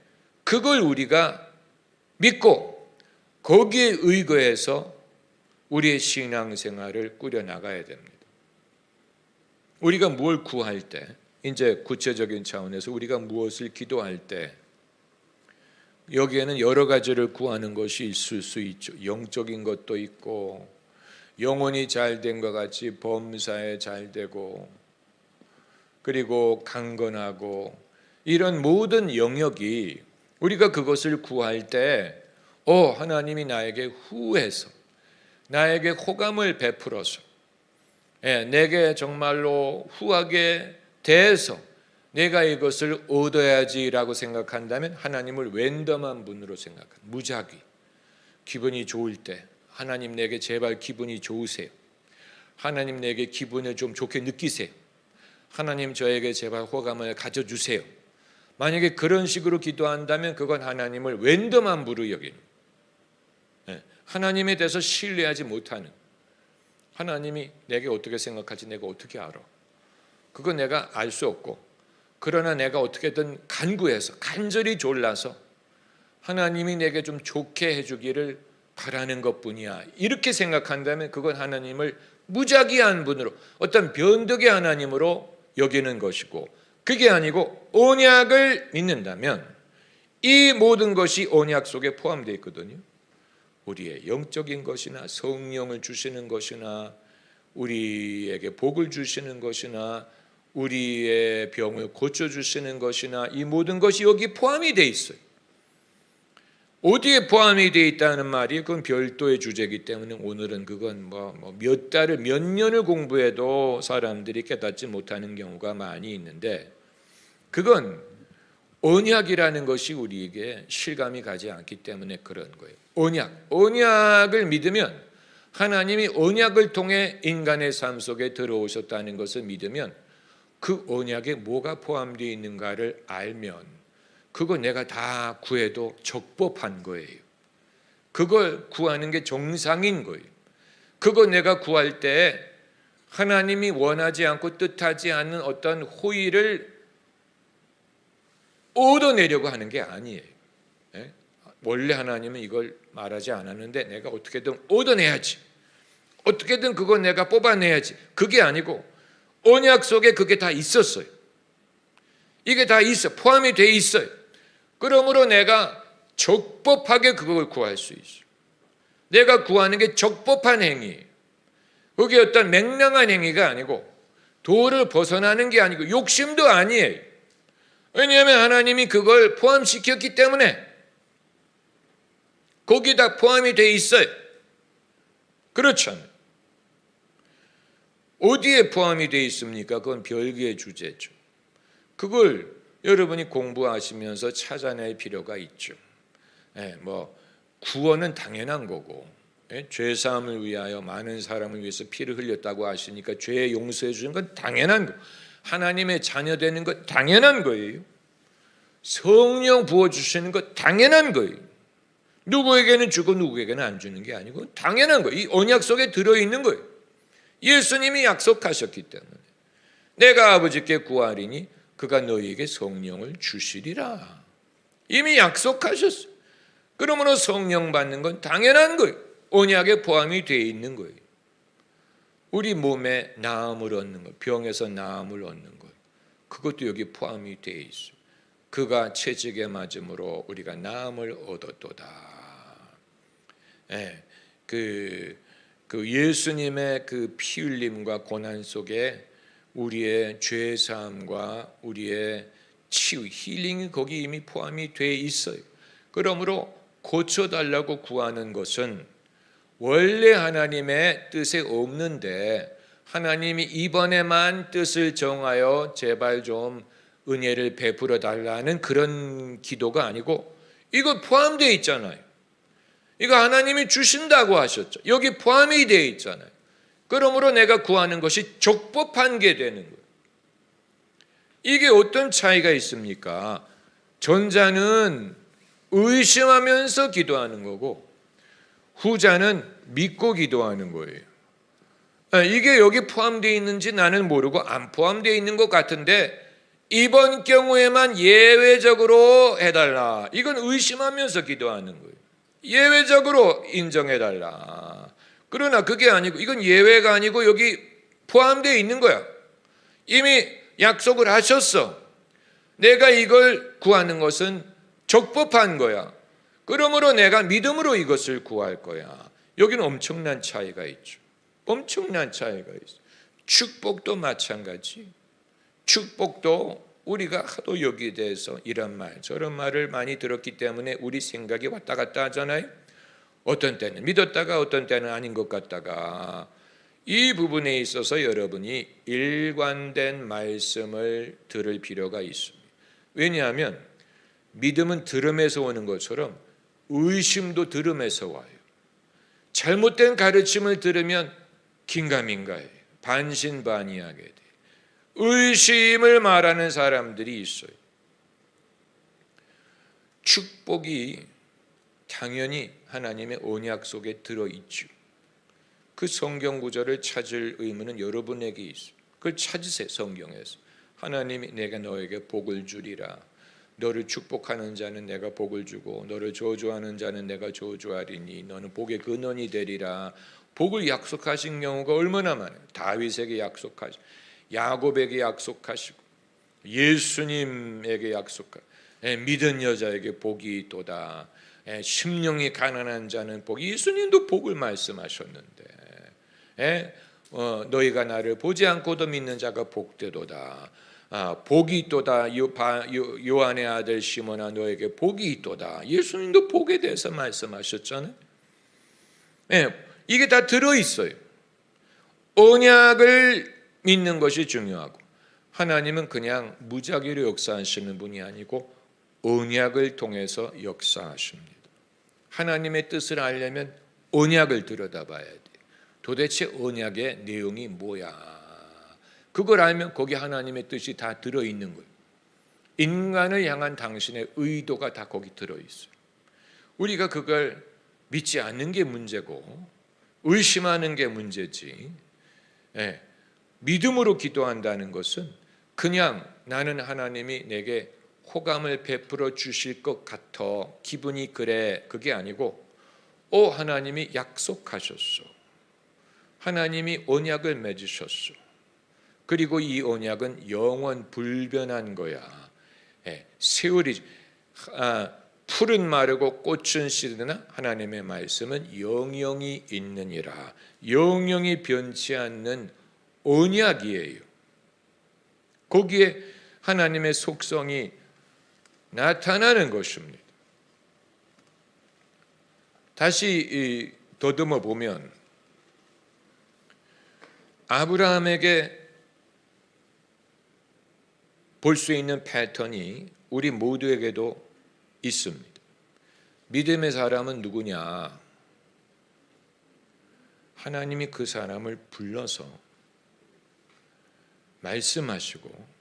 그걸 우리가 믿고 거기에 의거해서 우리의 신앙생활을 꾸려나가야 됩니다. 우리가 뭘 구할 때, 이제 구체적인 차원에서 우리가 무엇을 기도할 때 여기에는 여러 가지를 구하는 것이 있을 수 있죠. 영적인 것도 있고, 영혼이 잘된 것 같이 범사에 잘되고, 그리고 강건하고, 이런 모든 영역이 우리가 그것을 구할 때 하나님이 나에게 후해서, 나에게 호감을 베풀어서, 내게 정말로 후하게 대해서 내가 이것을 얻어야지라고 생각한다면 하나님을 랜덤한 분으로 생각합니다. 무작위, 기분이 좋을 때 하나님 내게 제발 기분이 좋으세요. 하나님 내게 기분을 좀 좋게 느끼세요. 하나님 저에게 제발 호감을 가져주세요. 만약에 그런 식으로 기도한다면 그건 하나님을 랜덤한 분으로 여기는, 하나님에 대해서 신뢰하지 못하는, 하나님이 내게 어떻게 생각할지 내가 어떻게 알아? 그건 내가 알 수 없고, 그러나 내가 어떻게든 간구해서 간절히 졸라서 하나님이 내게 좀 좋게 해주기를 바라는 것뿐이야, 이렇게 생각한다면 그건 하나님을 무작위한 분으로, 어떤 변덕의 하나님으로 여기는 것이고, 그게 아니고 언약을 믿는다면 이 모든 것이 언약 속에 포함되어 있거든요. 우리의 영적인 것이나 성령을 주시는 것이나 우리에게 복을 주시는 것이나 우리의 병을 고쳐주시는 것이나 이 모든 것이 여기 포함이 되어 있어요. 어디에 포함이 되어 있다는 말이 그건 별도의 주제이기 때문에 오늘은 그건 몇 달을 몇 년을 공부해도 사람들이 깨닫지 못하는 경우가 많이 있는데, 그건 언약이라는 것이 우리에게 실감이 가지 않기 때문에 그런 거예요. 언약을 믿으면, 하나님이 언약을 통해 인간의 삶 속에 들어오셨다는 것을 믿으면, 그 언약에 뭐가 포함되어 있는가를 알면 그거 내가 다 구해도 적법한 거예요. 그걸 구하는 게 정상인 거예요. 그거 내가 구할 때 하나님이 원하지 않고 뜻하지 않는 어떤 호의를 얻어내려고 하는 게 아니에요. 원래 하나님은 이걸 말하지 않았는데 내가 어떻게든 얻어내야지, 어떻게든 그건 내가 뽑아내야지, 그게 아니고 언약 속에 그게 다 있었어요. 이게 다 있어, 포함이 돼 있어요. 그러므로 내가 적법하게 그걸 구할 수 있어요. 내가 구하는 게 적법한 행위예요. 그게 어떤 맹랑한 행위가 아니고, 도를 벗어나는 게 아니고, 욕심도 아니에요. 왜냐하면 하나님이 그걸 포함시켰기 때문에 거기다 포함이 돼 있어요. 그렇잖아요. 어디에 포함이 돼 있습니까? 그건 별개의 주제죠. 그걸 여러분이 공부하시면서 찾아낼 필요가 있죠. 구원은 당연한 거고, 죄사함을 위하여 많은 사람을 위해서 피를 흘렸다고 하시니까 죄 용서해 주는 건 당연한 거, 하나님의 자녀 되는 건 당연한 거예요. 성령 부어주시는 건 당연한 거예요. 누구에게는 주고 누구에게는 안 주는 게 아니고 당연한 거예요. 이 언약 속에 들어있는 거예요. 예수님이 약속하셨기 때문에 내가 아버지께 구하리니 그가 너희에게 성령을 주시리라. 이미 약속하셨어요. 그러므로 성령 받는 건 당연한 거예요. 언약에 포함이 되어 있는 거예요. 우리 몸에 나음을 얻는 것, 병에서 나음을 얻는 것, 그것도 여기 포함이 되어 있어요. 그가 채찍에 맞음으로 우리가 나음을 얻었도다. 그 예수님의 그 피 흘림과 고난 속에 우리의 죄 사함과 우리의 치유, 힐링이 거기 이미 포함이 되어 있어요. 그러므로 고쳐달라고 구하는 것은 원래 하나님의 뜻에 없는데, 하나님이 이번에만 뜻을 정하여 제발 좀 은혜를 베풀어 달라는 그런 기도가 아니고, 이거 포함되어 있잖아요. 이거 하나님이 주신다고 하셨죠. 여기 포함이 되어 있잖아요. 그러므로 내가 구하는 것이 적법한 게 되는 거예요. 이게 어떤 차이가 있습니까? 전자는 의심하면서 기도하는 거고 후자는 믿고 기도하는 거예요. 이게 여기 포함되어 있는지 나는 모르고 안 포함되어 있는 것 같은데 이번 경우에만 예외적으로 해달라. 이건 의심하면서 기도하는 거예요. 예외적으로 인정해달라. 그러나 그게 아니고 이건 예외가 아니고 여기 포함되어 있는 거야. 이미 약속을 하셨어. 내가 이걸 구하는 것은 적법한 거야. 그러므로 내가 믿음으로 이것을 구할 거야. 여기는 엄청난 차이가 있죠. 엄청난 차이가 있어. 축복도 마찬가지. 축복도 우리가 하도 여기에 대해서 이런 말 저런 말을 많이 들었기 때문에 우리 생각이 왔다 갔다 하잖아요. 어떤 때는 믿었다가 어떤 때는 아닌 것 같다가 이 부분에 있어서 여러분이 일관된 말씀을 들을 필요가 있습니다. 왜냐하면 믿음은 들음에서 오는 것처럼 의심도 들음에서 와요. 잘못된 가르침을 들으면 긴가민가해요. 반신반의하게 돼요. 의심을 말하는 사람들이 있어요. 축복이 당연히 하나님의 언약 속에 들어있죠. 그 성경 구절을 찾을 의무는 여러분에게 있어요. 그걸 찾으세요. 성경에서. 하나님이 내가 너에게 복을 주리라. 너를 축복하는 자는 내가 복을 주고 너를 저주하는 자는 내가 저주하리니 너는 복의 근원이 되리라. 복을 약속하신 경우가 얼마나 많아요. 다윗에게 약속하시고 야곱에게 약속하시고 예수님에게 약속하시고 믿은 여자에게 복이 있도다. 심령이 가난한 자는 복이 예수님도 복을 말씀하셨는데 너희가 나를 보지 않고도 믿는 자가 복되도다. 복이 있도다. 요한의 아들 시몬아 너에게 복이 있도다. 예수님도 복에 대해서 말씀하셨잖아요. 이게 다 들어있어요. 언약을 믿는 것이 중요하고 하나님은 그냥 무작위로 역사하시는 분이 아니고 언약을 통해서 역사하십니다. 하나님의 뜻을 알려면 언약을 들여다봐야 돼요. 도대체 언약의 내용이 뭐야? 그걸 알면 거기 하나님의 뜻이 다 들어있는 거예요. 인간을 향한 당신의 의도가 다 거기 들어있어요. 우리가 그걸 믿지 않는 게 문제고 의심하는 게 문제지. 믿음으로 기도한다는 것은 그냥 나는 하나님이 내게 호감을 베풀어 주실 것 같아 기분이 그래 그게 아니고 하나님이 약속하셨어. 하나님이 언약을 맺으셨어. 그리고 이 언약은 영원 불변한 거야. 세월이 풀은 마르고 꽃은 시드나 하나님의 말씀은 영영이 있느니라. 영영이 변치 않는 언약이에요. 거기에 하나님의 속성이 나타나는 것입니다. 다시 더듬어 보면 아브라함에게 볼 수 있는 패턴이 우리 모두에게도 있습니다. 믿음의 사람은 누구냐? 하나님이 그 사람을 불러서 말씀하시고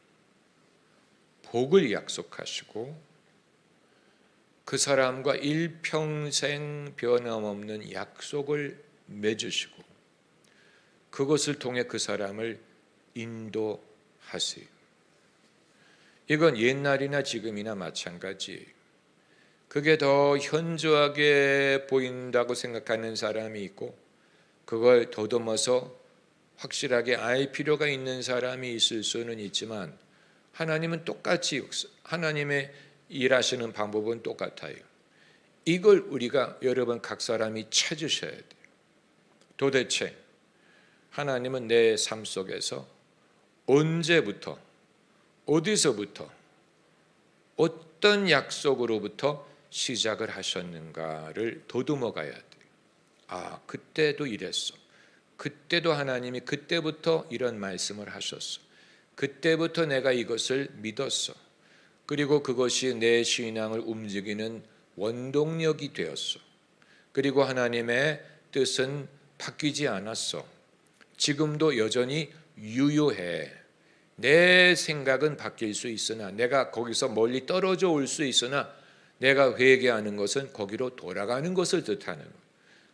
복을 약속하시고 그 사람과 일평생 변함없는 약속을 맺으시고 그것을 통해 그 사람을 인도하세요. 이건 옛날이나 지금이나 마찬가지예요. 그게 더 현저하게 보인다고 생각하는 사람이 있고 그걸 더듬어서 확실하게 알 필요가 있는 사람이 있을 수는 있지만 하나님은 똑같이 하나님의 일하시는 방법은 똑같아요. 이걸 우리가 여러분 각 사람이 찾으셔야 돼요. 도대체 하나님은 내 삶 속에서 언제부터 어디서부터 어떤 약속으로부터 시작을 하셨는가를 더듬어 가야 돼요. 그때도 이랬어. 그때도 하나님이 그때부터 이런 말씀을 하셨어. 그때부터 내가 이것을 믿었어. 그리고 그것이 내 신앙을 움직이는 원동력이 되었어. 그리고 하나님의 뜻은 바뀌지 않았어. 지금도 여전히 유효해. 내 생각은 바뀔 수 있으나, 내가 거기서 멀리 떨어져 올 수 있으나, 내가 회개하는 것은 거기로 돌아가는 것을 뜻하는 거예요.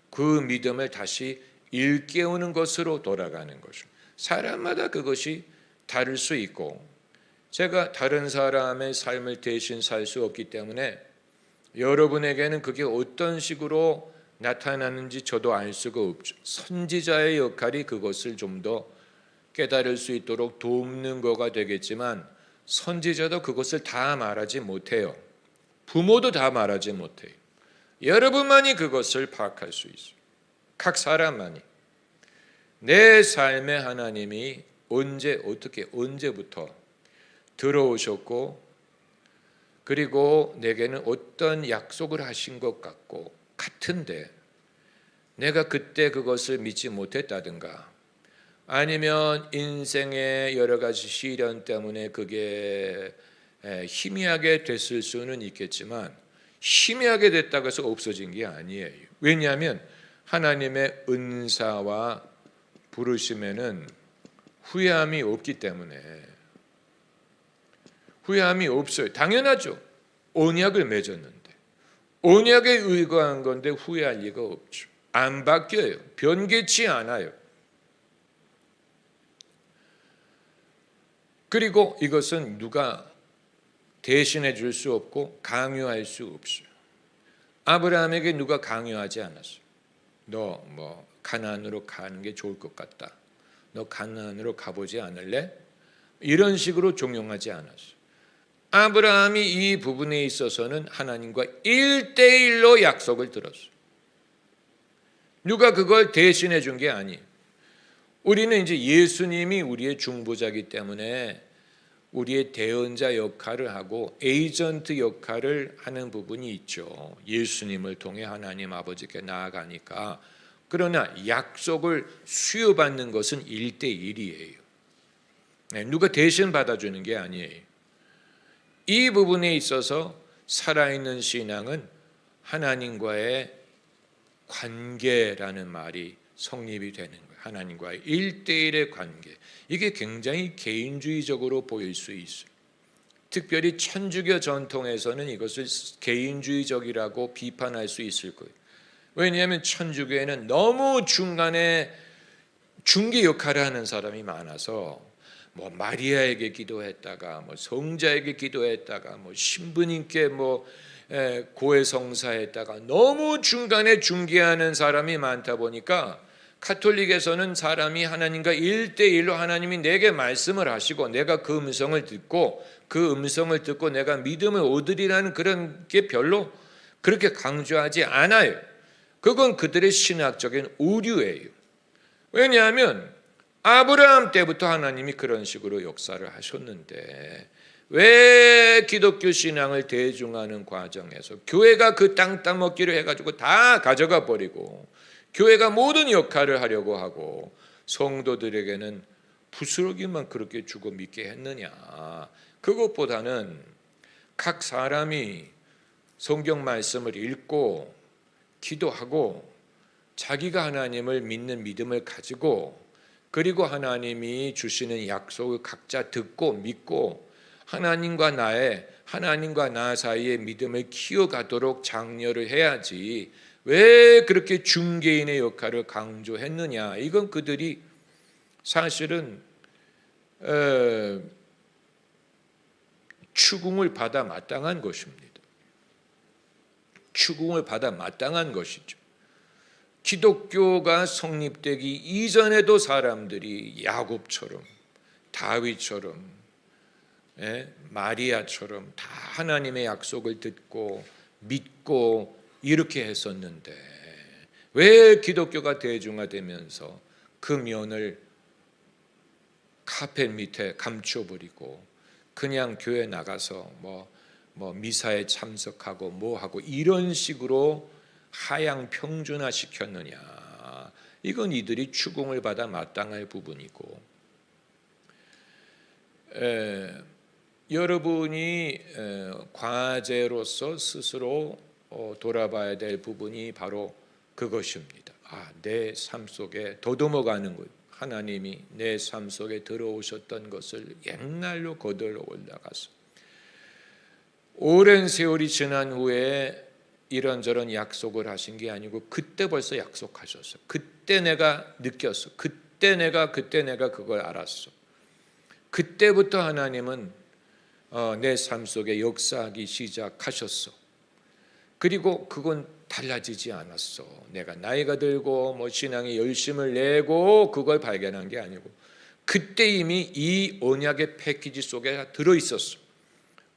그 믿음을 다시 일깨우는 것으로 돌아가는 것이죠. 사람마다 그것이 다를 수 있고, 제가 다른 사람의 삶을 대신 살 수 없기 때문에 여러분에게는 그게 어떤 식으로 나타나는지 저도 알 수가 없죠. 선지자의 역할이 그것을 좀 더 깨달을 수 있도록 돕는 거가 되겠지만, 선지자도 그것을 다 말하지 못해요. 부모도 다 말하지 못해요. 여러분만이 그것을 파악할 수 있어요. 각 사람만이. 내 삶에 하나님이 언제, 어떻게, 언제부터 들어오셨고, 그리고 내게는 어떤 약속을 하신 것 같은데 내가 그때 그것을 믿지 못했다든가, 아니면 인생의 여러 가지 시련 때문에 그게 희미하게 됐을 수는 있겠지만, 희미하게 됐다고 해서 없어진 게 아니에요. 왜냐하면 하나님의 은사와 부르심에는 후회함이 없기 때문에. 후회함이 없어요. 당연하죠. 언약을 맺었는데, 언약에 의거한 건데 후회할 리가 없죠. 안 바뀌어요. 변개치 않아요. 그리고 이것은 누가 대신해 줄 수 없고 강요할 수 없어요. 아브라함에게 누가 강요하지 않았어요. 너 뭐 가나안으로 가는 게 좋을 것 같다. 너 가나안으로 가보지 않을래? 이런 식으로 종용하지 않았어요. 아브라함이 이 부분에 있어서는 하나님과 1대1로 약속을 들었어요. 누가 그걸 대신해 준 게 아니에요. 우리는 이제 예수님이 우리의 중보자이기 때문에 우리의 대언자 역할을 하고 에이전트 역할을 하는 부분이 있죠. 예수님을 통해 하나님 아버지께 나아가니까. 그러나 약속을 수여받는 것은 1대1이에요. 누가 대신 받아주는 게 아니에요. 이 부분에 있어서 살아있는 신앙은 하나님과의 관계라는 말이 성립이 되는 거예요. 하나님과의 1대1의 관계. 이게 굉장히 개인주의적으로 보일 수 있어요. 특별히 천주교 전통에서는 이것을 개인주의적이라고 비판할 수 있을 거예요. 왜냐하면 천주교에는 너무 중간에 중개 역할을 하는 사람이 많아서, 뭐 마리아에게 기도했다가, 뭐 성자에게 기도했다가, 뭐 신부님께 뭐 고해성사했다가, 너무 중간에 중개하는 사람이 많다 보니까 카톨릭에서는 사람이 하나님과 1대1로 하나님이 내게 말씀을 하시고 내가 그 음성을 듣고 그 음성을 듣고 내가 믿음을 얻으리라는 그런 게 별로 그렇게 강조하지 않아요. 그건 그들의 신학적인 오류예요. 왜냐하면 아브라함 때부터 하나님이 그런 식으로 역사를 하셨는데, 왜 기독교 신앙을 대중화하는 과정에서 교회가 그 땅 따먹기로 해가지고 다 가져가 버리고 교회가 모든 역할을 하려고 하고 성도들에게는 부스러기만 그렇게 주고 믿게 했느냐. 그것보다는 각 사람이 성경 말씀을 읽고 기도하고 자기가 하나님을 믿는 믿음을 가지고, 그리고 하나님이 주시는 약속을 각자 듣고 믿고 하나님과 나 사이의 믿음을 키워가도록 장려를 해야지, 왜 그렇게 중개인의 역할을 강조했느냐. 이건 그들이 사실은 추궁을 받아 마땅한 것입니다. 추궁을 받아 마땅한 것이죠. 기독교가 성립되기 이전에도 사람들이 야곱처럼, 다윗처럼, 마리아처럼 다 하나님의 약속을 듣고 믿고 이렇게 했었는데, 왜 기독교가 대중화되면서 그 면을 카펫 밑에 감춰버리고 그냥 교회 나가서 뭐 미사에 참석하고 뭐하고 이런 식으로 하향 평준화 시켰느냐. 이건 이들이 추궁을 받아 마땅할 부분이고, 여러분이 과제로서 스스로 돌아봐야 될 부분이 바로 그것입니다. 내 삶 속에 더듬어가는 것, 하나님이 내 삶 속에 들어오셨던 것을 옛날로 거들어 올라가서 오랜 세월이 지난 후에 이런저런 약속을 하신 게 아니고 그때 벌써 약속하셨어. 그때 내가 느꼈어. 그때 내가 그걸 알았어. 그때부터 하나님은 내 삶 속에 역사하기 시작하셨어. 그리고 그건 달라지지 않았어. 내가 나이가 들고 뭐 신앙에 열심을 내고 그걸 발견한 게 아니고 그때 이미 이 언약의 패키지 속에 들어 있었어.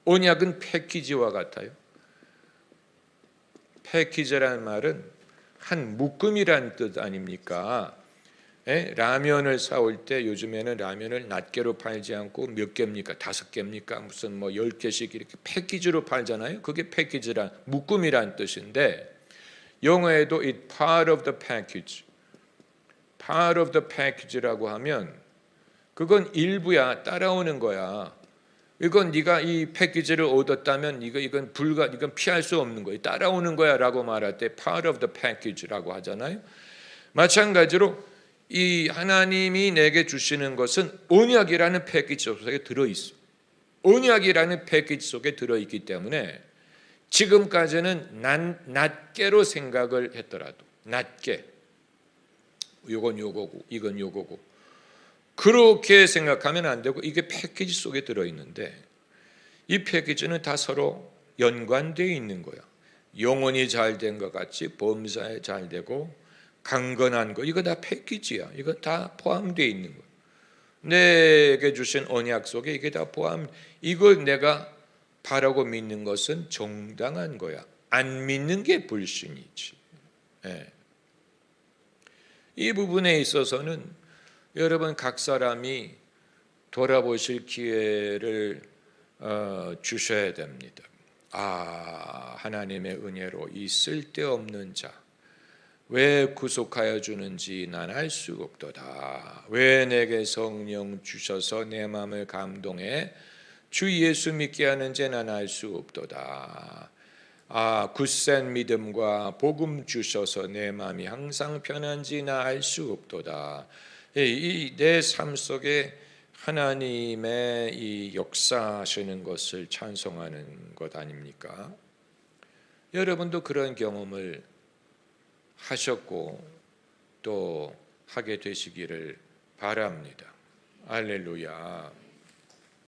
언약은 패키지와 같아요. 패키지라는 말은 한 묶음이라는 뜻 아닙니까? 라면을 사올 때 요즘에는 라면을 낱개로 팔지 않고 몇 개입니까? 5개입니까? 무슨 뭐 10개씩 이렇게 패키지로 팔잖아요. 그게 패키지란 묶음이란 뜻인데 영어에도 it part of the package. part of the package라고 하면 그건 일부야. 따라오는 거야. 이건 네가 이 패키지를 얻었다면 이건 피할 수 없는 거야. 따라오는 거야라고 말할 때 part of the package라고 하잖아요. 마찬가지로 이 하나님이 내게 주시는 것은 언약이라는 패키지 속에 들어있어. 언약이라는 패키지 속에 들어있기 때문에 지금까지는 낱개로 생각을 했더라도 낱개 이건 요거고 이건 요거고 그렇게 생각하면 안 되고 이게 패키지 속에 들어있는데 이 패키지는 다 서로 연관되어 있는 거야. 영혼이 잘 된 것 같이 범사에 잘 되고 강건한 거 이거 다 패키지야. 이거 다 포함되어 있는 거야. 내게 주신 언약 속에 이게 다 이걸 내가 바라고 믿는 것은 정당한 거야. 안 믿는 게 불신이지. 이 부분에 있어서는 여러분 각 사람이 돌아보실 기회를 주셔야 됩니다. 하나님의 은혜로 이 쓸데없는 자 왜 구속하여 주는지 난 알 수 없도다. 왜 내게 성령 주셔서 내 마음을 감동해 주 예수 믿게 하는지 난 알 수 없도다. 굳센 믿음과 복음 주셔서 내 마음이 항상 편한지 나 알 수 없도다. 이 내 삶 속에 하나님의 이 역사하시는 것을 찬송하는 것 아닙니까? 여러분도 그런 경험을 하셨고 또 하게 되시기를 바랍니다. 할렐루야.